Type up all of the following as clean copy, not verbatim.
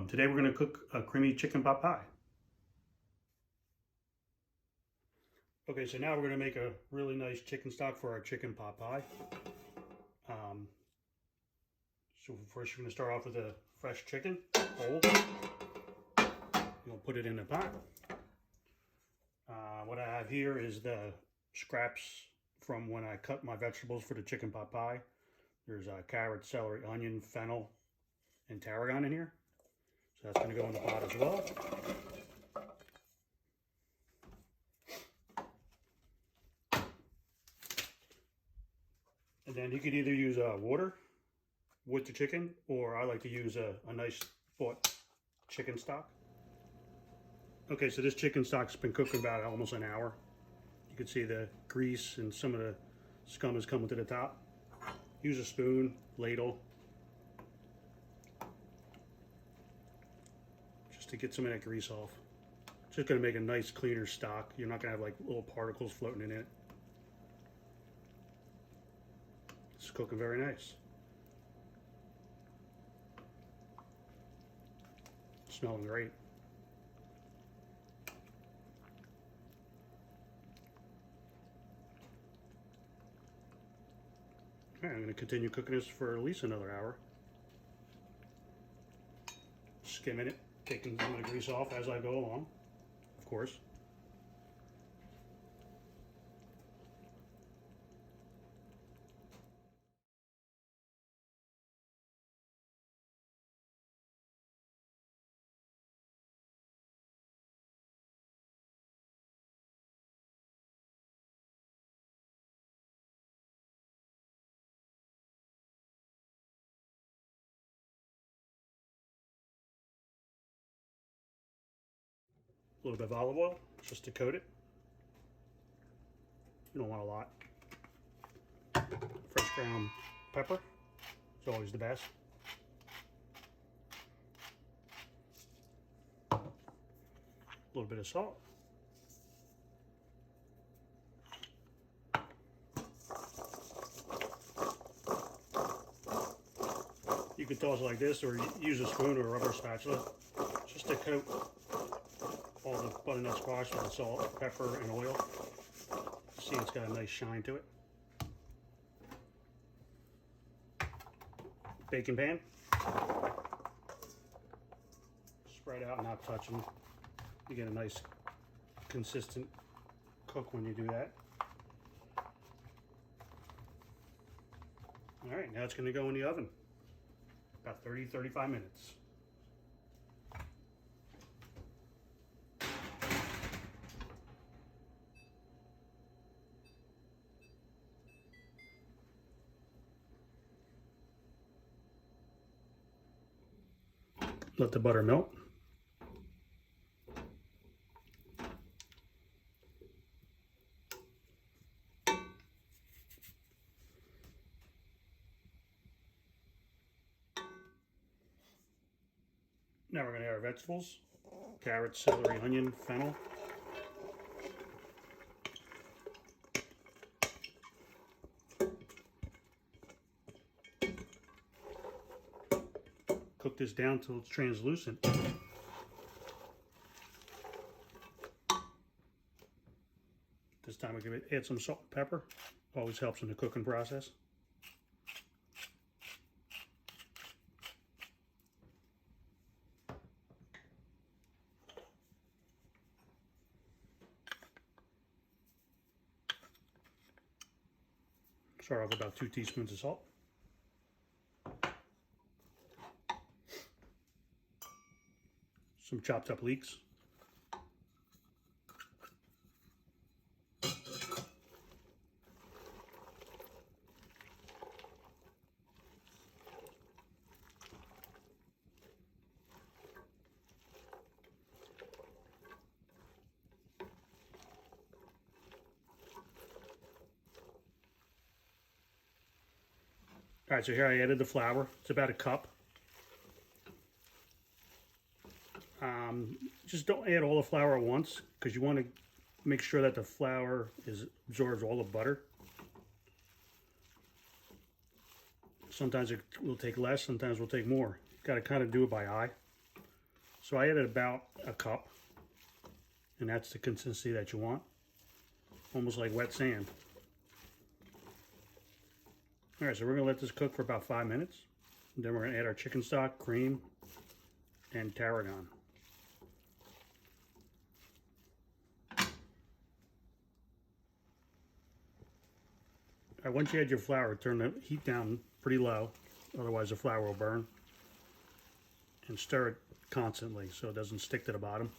Today we're going to cook a creamy chicken pot pie. Okay, so now we're going to make a really nice chicken stock for our chicken pot pie. So first we're going to start off with a fresh chicken whole. We'll put it in the pot. What I have here is the scraps from when I cut my vegetables for the chicken pot pie. There's carrot, celery, onion, fennel, and tarragon in here. So that's going to go in the pot as well. And then you could either use water with the chicken, or I like to use a nice bought chicken stock. Okay, so this chicken stock's been cooking about almost an hour. You can see the grease and some of the scum is coming to the top. Use a spoon, ladle, just to get some of that grease off. Just gonna make a nice cleaner stock. You're not gonna have like little particles floating in it. It's cooking very nice. Smelling great. All right, I'm going to continue cooking this for at least another hour. Skimming it, taking some of the grease off as I go along, of course. A little bit of olive oil just to coat it. You don't want a lot. Fresh ground pepper is always the best. A little bit of salt. You could toss it like this, or use a spoon or a rubber spatula just to coat all the butternut squash with the salt, pepper, and oil. See, it's got a nice shine to it. Baking pan. Spread out, not touch them. You get a nice, consistent cook when you do that. All right, now it's going to go in the oven. About 30-35 minutes. Let the butter melt. Now we're going to add our vegetables: carrot, celery, onion, fennel. Cook this down until it's translucent. This time we're going to add some salt and pepper. Always helps in the cooking process. Start off with about 2 teaspoons of salt. Some chopped up leeks. All right, so here I added the flour. It's about a cup. Just don't add all the flour at once, because you want to make sure that the flour absorbs all the butter. Sometimes it will take less, sometimes it will take more. You got to kind of do it by eye. So I added about a cup, and that's the consistency that you want, almost like wet sand. All right, so we're gonna let this cook for about 5 minutes. And then we're gonna add our chicken stock, cream, and tarragon. All right, once you add your flour, turn the heat down pretty low, otherwise the flour will burn. And stir it constantly so it doesn't stick to the bottom.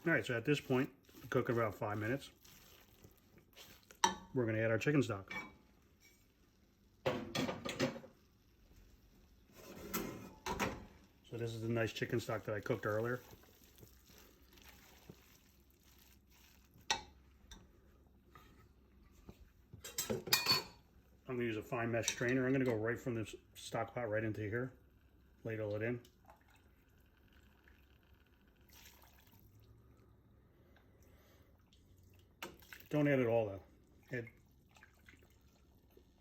All right, so at this point, cook about 5 minutes. We're going to add our chicken stock. So this is the nice chicken stock that I cooked earlier. I'm going to use a fine mesh strainer. I'm going to go right from this stock pot right into here. Ladle it in. Don't add it all though. Add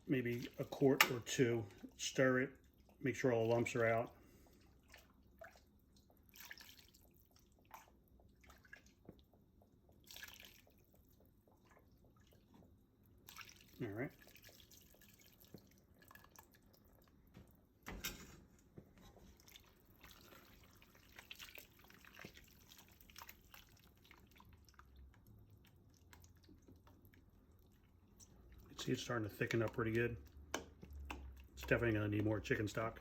maybe a quart or two. Stir it. Make sure all the lumps are out. All right. See, it's starting to thicken up pretty good. It's definitely going to need more chicken stock.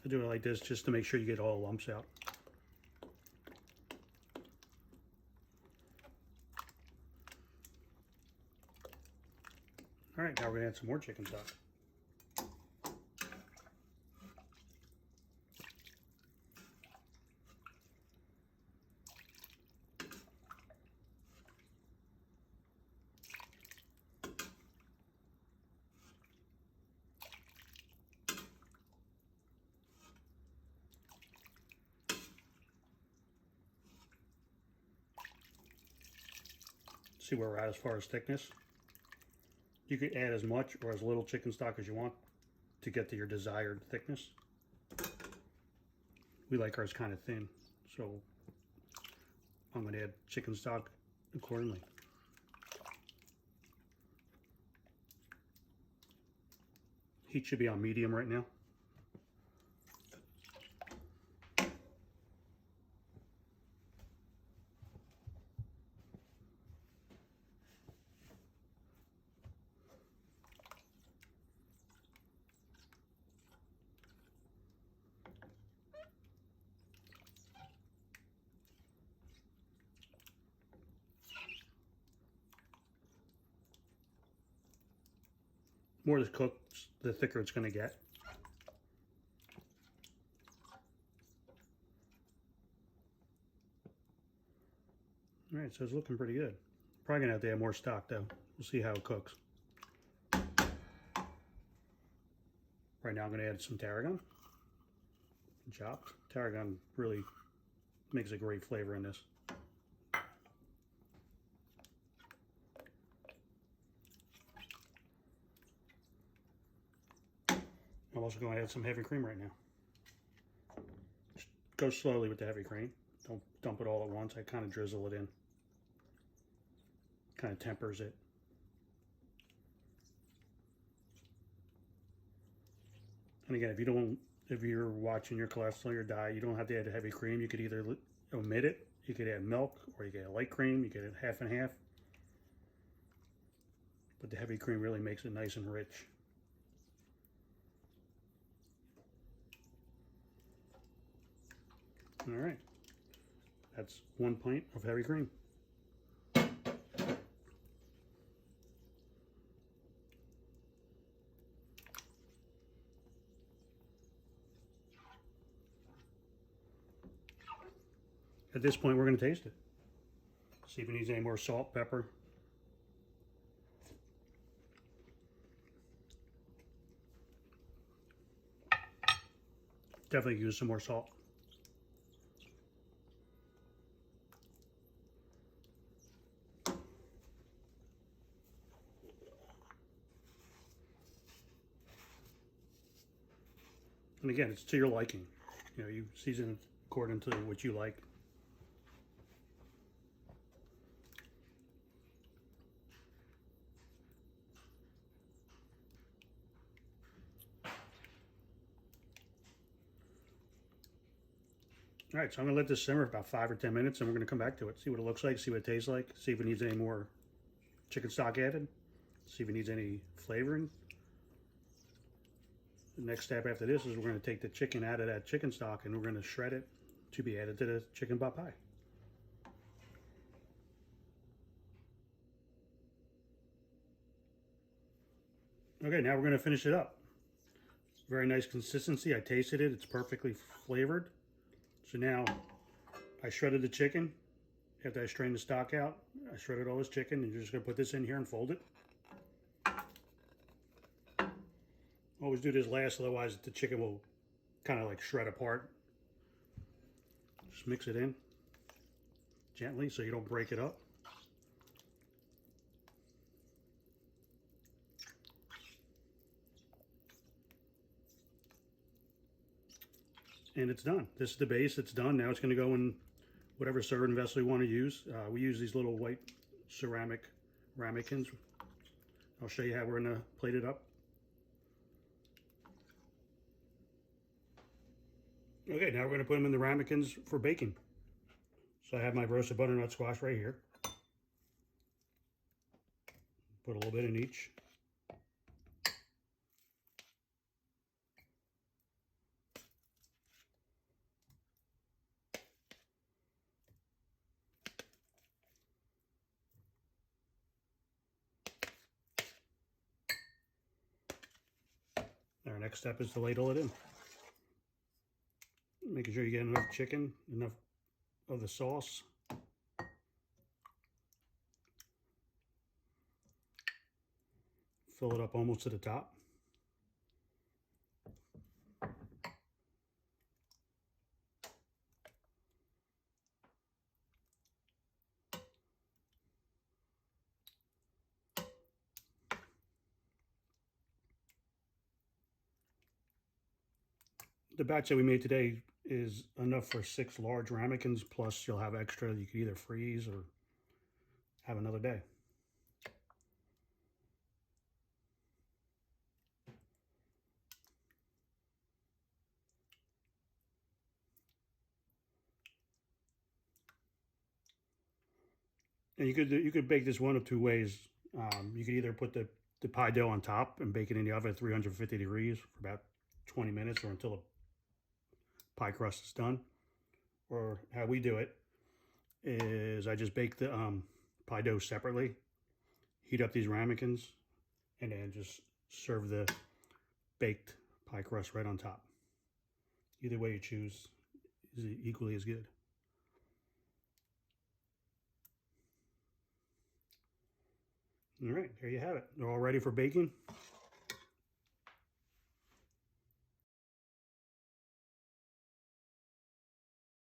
I do it like this just to make sure you get all the lumps out. All right, now we're going to add some more chicken stock. See where we're at as far as thickness. You could add as much or as little chicken stock as you want to get to your desired thickness. We like ours kind of thin, so I'm going to add chicken stock accordingly. Heat should be on medium right now. The more this cooks, the thicker it's going to get. All right, so it's looking pretty good. Probably going to have to add more stock though. We'll see how it cooks. Right now I'm going to add some tarragon. Chopped. Tarragon really makes a great flavor in this. I'm also going to add some heavy cream right now. Just go slowly with the heavy cream. Don't dump it all at once. I kind of drizzle it in. Kind of tempers it. And again, if you're watching your cholesterol, your diet, you don't have to add heavy cream. You could either omit it, you could add milk, or you could add light cream. You could add half and half. But the heavy cream really makes it nice and rich. All right, that's 1 pint of heavy cream. At this point, we're going to taste it. See if it needs any more salt, pepper. definitely use some more salt. And again, it's to your liking. You know, you season it according to what you like. All right, so I'm gonna let this simmer for about 5 or 10 minutes, and we're gonna come back to it, see what it looks like, see what it tastes like, see if it needs any more chicken stock added, see if it needs any flavoring. The next step after this is we're gonna take the chicken out of that chicken stock and we're gonna shred it to be added to the chicken pot pie. Okay, now we're gonna finish it up. Very nice consistency. I tasted it. It's perfectly flavored. So now I shredded the chicken. After I strained the stock out, I shredded all this chicken, and you're just gonna put this in here and fold it. Always do this last, otherwise the chicken will kind of like shred apart. Just mix it in gently so you don't break it up. And it's done. This is the base. It's done. Now it's going to go in whatever serving vessel you want to use. We use these little white ceramic ramekins. I'll show you how we're going to plate it up. Okay, now we're going to put them in the ramekins for baking. So I have my roasted butternut squash right here. Put a little bit in each. Our next step is to ladle it in. Making sure you get enough chicken, enough of the sauce. Fill it up almost to the top. The batch that we made today is enough for 6 large ramekins, plus you'll have extra you could either freeze or have another day. And you could bake this one of two ways. You could either put the pie dough on top and bake it in the oven at 350 degrees for about 20 minutes or until the pie crust is done. Or how we do it is I just bake the pie dough separately, heat up these ramekins, and then just serve the baked pie crust right on top. Either way you choose is equally as good. All right, there you have it. They're all ready for baking.